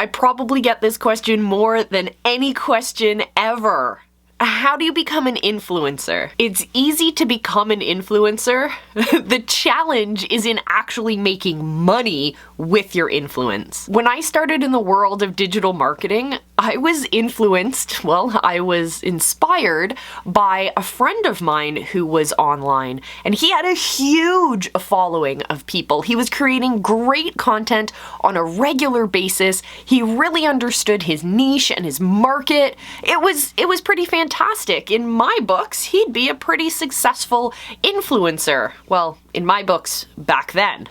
I probably get this question more than any question ever. How do you become an influencer? It's easy to become an influencer. The challenge is in actually making money with your influence. When I started in the world of digital marketing, I was influenced, well, I was inspired by a friend of mine who was online, and he had a huge following of people. He was creating great content on a regular basis. He really understood his niche and his market. It was pretty fantastic. In my books, he'd be a pretty successful influencer. Well, in my books back then.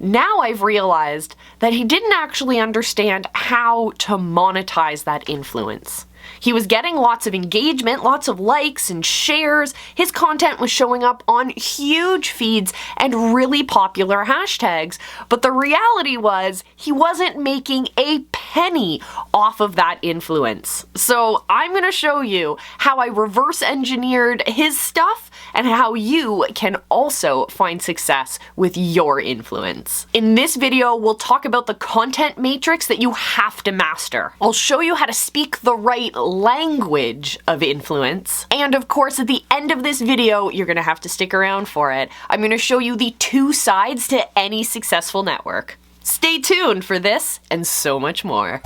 Now I've realized that he didn't actually understand how to monetize that influence. He was getting lots of engagement, lots of likes and shares. His content was showing up on huge feeds and really popular hashtags. But the reality was he wasn't making a penny off of that influence. So I'm going to show you how I reverse engineered his stuff and how you can also find success with your influence. In this video, we'll talk about the content matrix that you have to master. I'll show you how to speak the right language of influence. And of course, at the end of this video, you're gonna have to stick around for it. I'm gonna show you the two sides to any successful network. Stay tuned for this and so much more.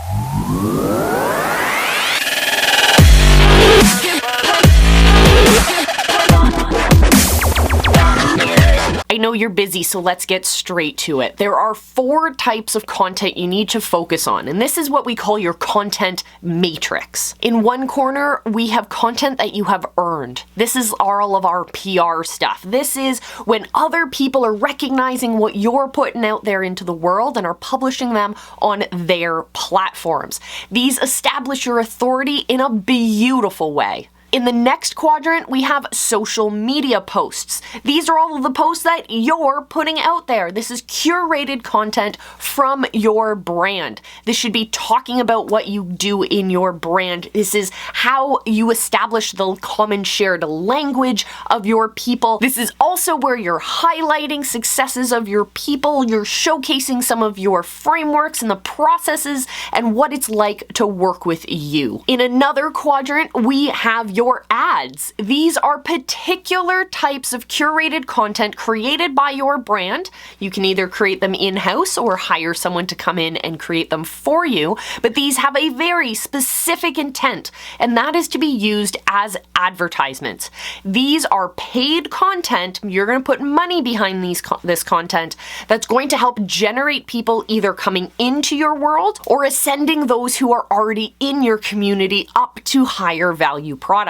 I know you're busy, so let's get straight to it. There are 4 types of content you need to focus on, and this is what we call your content matrix. In one corner, we have content that you have earned. This is all of our PR stuff. This is when other people are recognizing what you're putting out there into the world and are publishing them on their platforms. These establish your authority in a beautiful way. In the next quadrant, we have social media posts. These are all of the posts that you're putting out there. This is curated content from your brand. This should be talking about what you do in your brand. This is how you establish the common shared language of your people. This is also where you're highlighting successes of your people. You're showcasing some of your frameworks and the processes and what it's like to work with you. In another quadrant, we have your ads. These are particular types of curated content created by your brand. You can either create them in-house or hire someone to come in and create them for you, but these have a very specific intent, and that is to be used as advertisements. These are paid content. You're going to put money behind this content that's going to help generate people either coming into your world or ascending those who are already in your community up to higher value products.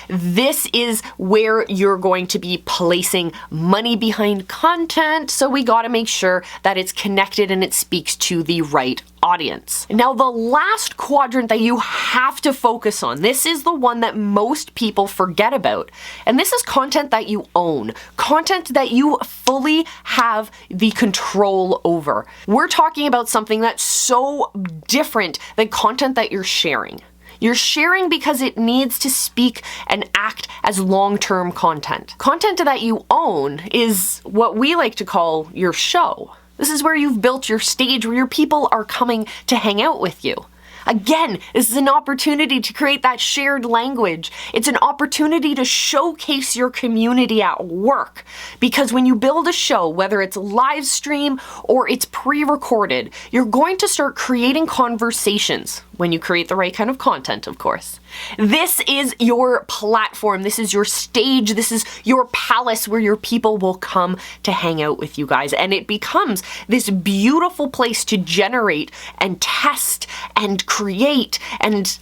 This is where you're going to be placing money behind content, so we gotta make sure that it's connected and it speaks to the right audience. Now, the last quadrant that you have to focus on, this is the one that most people forget about, and this is content that you own, content that you fully have the control over. We're talking about something that's so different than content that you're sharing. You're sharing because it needs to speak and act as long-term content. Content that you own is what we like to call your show. This is where you've built your stage, where your people are coming to hang out with you. Again, this is an opportunity to create that shared language. It's an opportunity to showcase your community at work. Because when you build a show, whether it's live stream or it's pre-recorded, you're going to start creating conversations when you create the right kind of content, of course. This is your platform. This is your stage. This is your palace where your people will come to hang out with you guys. And it becomes this beautiful place to generate and test and create and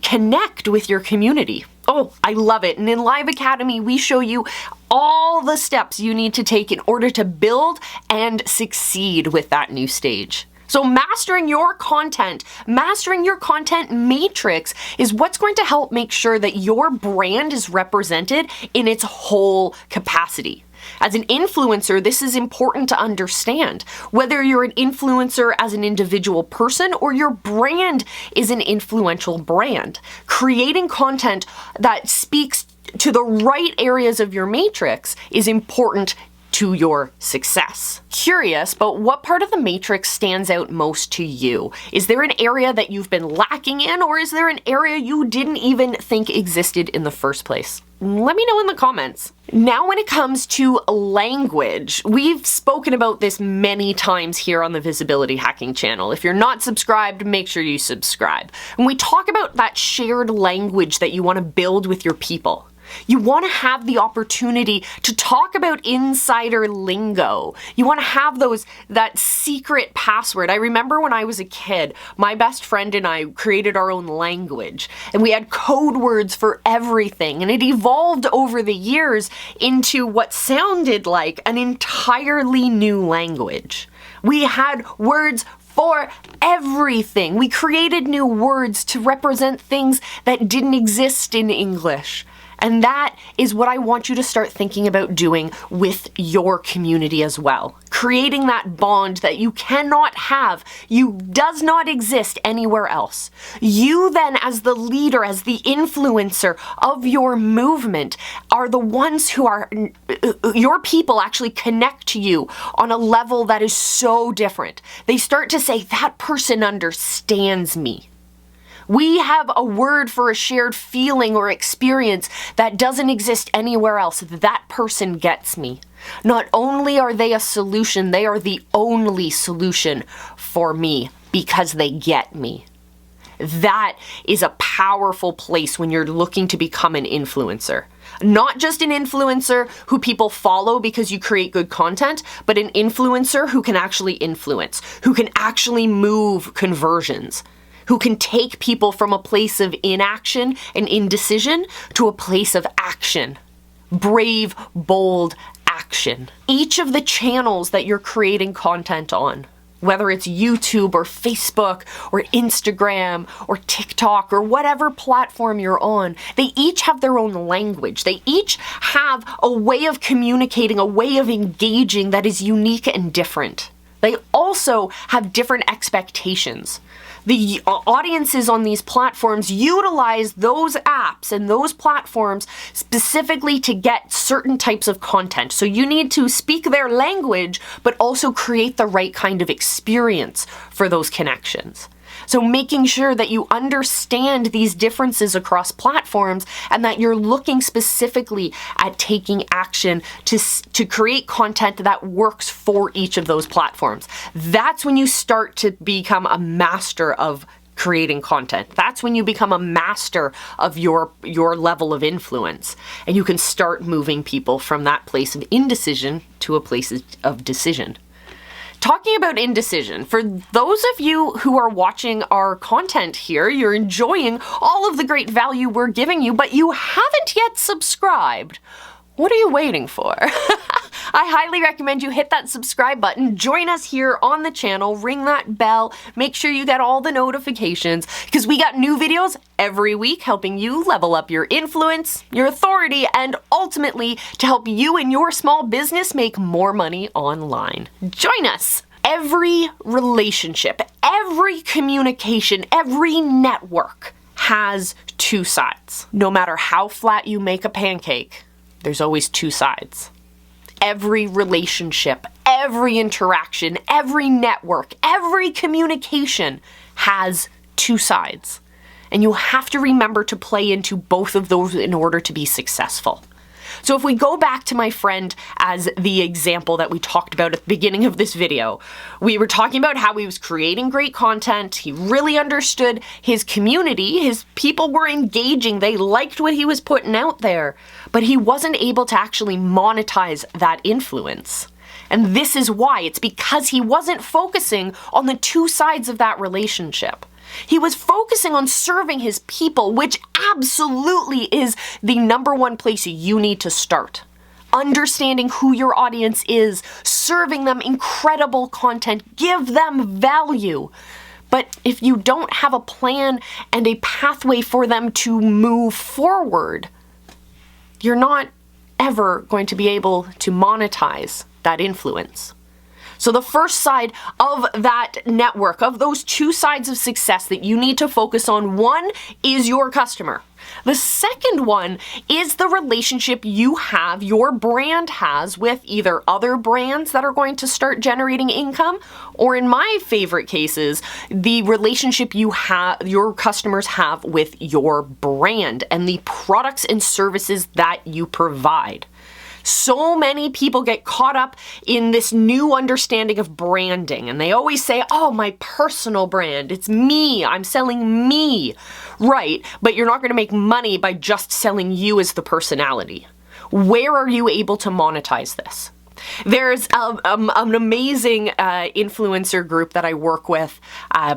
connect with your community. Oh, I love it. And in Live Academy, we show you all the steps you need to take in order to build and succeed with that new stage. So mastering your content matrix is what's going to help make sure that your brand is represented in its whole capacity. As an influencer, this is important to understand. Whether you're an influencer as an individual person or your brand is an influential brand, creating content that speaks to the right areas of your matrix is important to your success. Curious, but what part of the matrix stands out most to you? Is there an area that you've been lacking in, or is there an area you didn't even think existed in the first place? Let me know in the comments. Now, when it comes to language, we've spoken about this many times here on the Visibility Hacking channel. If you're not subscribed, make sure you subscribe. And we talk about that shared language that you want to build with your people. You want to have the opportunity to talk about insider lingo. You want to have that secret password. I remember when I was a kid, my best friend and I created our own language, and we had code words for everything, and it evolved over the years into what sounded like an entirely new language. We had words for everything. We created new words to represent things that didn't exist in English. And that is what I want you to start thinking about doing with your community as well. Creating that bond that you cannot have, does not exist anywhere else. You then, as the leader, as the influencer of your movement, are the ones who your people actually connect to you on a level that is so different. They start to say, that person understands me. We have a word for a shared feeling or experience that doesn't exist anywhere else. That person gets me. Not only are they a solution, they are the only solution for me because they get me. That is a powerful place when you're looking to become an influencer. Not just an influencer who people follow because you create good content, but an influencer who can actually influence, who can actually move conversions, who can take people from a place of inaction and indecision to a place of action. Brave, bold action. Each of the channels that you're creating content on, whether it's YouTube or Facebook or Instagram or TikTok or whatever platform you're on, they each have their own language. They each have a way of communicating, a way of engaging that is unique and different. They also have different expectations. The audiences on these platforms utilize those apps and those platforms specifically to get certain types of content. So you need to speak their language, but also create the right kind of experience for those connections. So making sure that you understand these differences across platforms and that you're looking specifically at taking action to create content that works for each of those platforms. That's when you start to become a master of creating content. That's when you become a master of your level of influence, and you can start moving people from that place of indecision to a place of decision. Talking about indecision, for those of you who are watching our content here, you're enjoying all of the great value we're giving you, but you haven't yet subscribed. What are you waiting for? I highly recommend you hit that subscribe button, join us here on the channel, ring that bell, make sure you get all the notifications, because we got new videos every week helping you level up your influence, your authority, and ultimately to help you and your small business make more money online. Join us! Every relationship, every communication, every network has two sides. No matter how flat you make a pancake, there's always two sides. Every relationship, every interaction, every network, every communication has two sides. And you have to remember to play into both of those in order to be successful. So if we go back to my friend as the example that we talked about at the beginning of this video, we were talking about how he was creating great content. He really understood his community. His people were engaging. They liked what he was putting out there, but he wasn't able to actually monetize that influence. And this is why. It's because he wasn't focusing on the two sides of that relationship. He was focusing on serving his people, which absolutely is the number one place you need to start. Understanding who your audience is, serving them incredible content, give them value. But if you don't have a plan and a pathway for them to move forward, you're not ever going to be able to monetize that influence. So the first side of that network, of those two sides of success that you need to focus on, one is your customer. The second one is the relationship you have, your brand has, with either other brands that are going to start generating income, or in my favorite cases, the relationship your customers have with your brand and the products and services that you provide. So many people get caught up in this new understanding of branding, and they always say, oh, my personal brand, it's me, I'm selling me. Right, but you're not going to make money by just selling you as the personality. Where are you able to monetize this? There's an amazing influencer group that I work with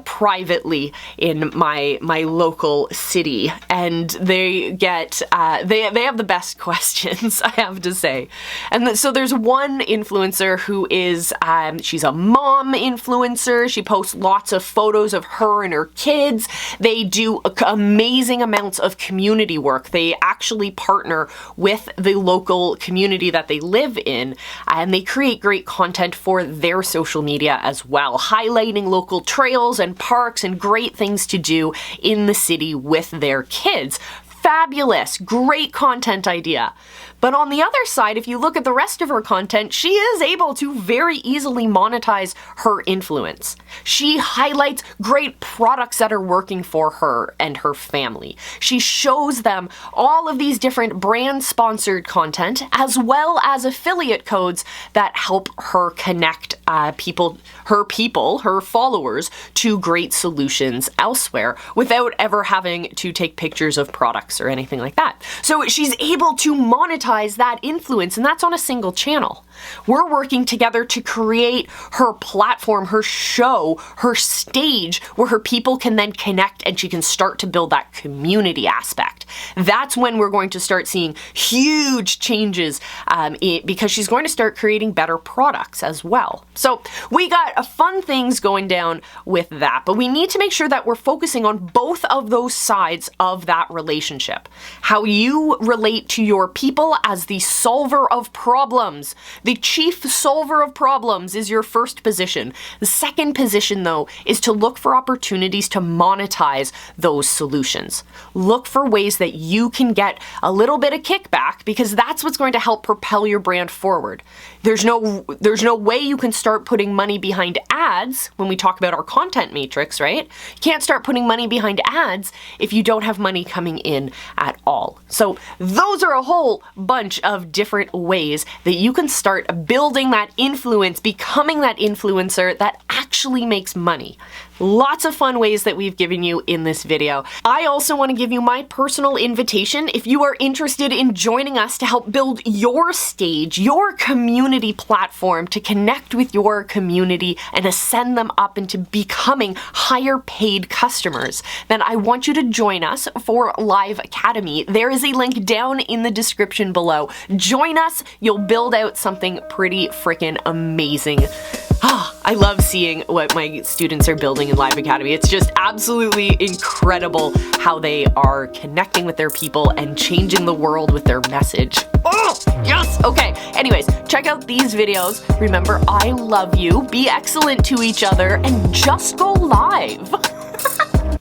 privately in my local city, and they get they have the best questions, I have to say. And so there's one influencer who is she's a mom influencer. She posts lots of photos of her and her kids. They do amazing amounts of community work. They actually partner with the local community that they live in, and they create great content for their social media as well, highlighting local trails and parks and great things to do in the city with their kids. Fabulous, great content idea. But on the other side, if you look at the rest of her content, she is able to very easily monetize her influence. She highlights great products that are working for her and her family. She shows them all of these different brand-sponsored content, as well as affiliate codes that help her connect her followers, to great solutions elsewhere without ever having to take pictures of products or anything like that. So she's able to monetize that influence, and that's on a single channel. We're working together to create her platform, her show, her stage, where her people can then connect and she can start to build that community aspect. That's when we're going to start seeing huge changes because she's going to start creating better products as well. So we got fun things going down with that, but we need to make sure that we're focusing on both of those sides of that relationship. How you relate to your people as the solver of problems. The chief solver of problems is your first position. The second position, though, is to look for opportunities to monetize those solutions. Look for ways that you can get a little bit of kickback, because that's what's going to help propel your brand forward. There's no way you can start putting money behind ads when we talk about our content matrix, right? You can't start putting money behind ads if you don't have money coming in at all. So those are a whole bunch of different ways that you can start building that influence, becoming that influencer that actually makes money. Lots of fun ways that we've given you in this video. I also want to give you my personal invitation. If you are interested in joining us to help build your stage, your community platform, to connect with your community and ascend them up into becoming higher paid customers, then I want you to join us for Live Academy. There is a link down in the description below. Join us. You'll build out something pretty freaking amazing. I love seeing what my students are building in Live Academy. It's just absolutely incredible how they are connecting with their people and changing the world with their message. Oh, yes! Okay, anyways, check out these videos. Remember, I love you, be excellent to each other, and just go live.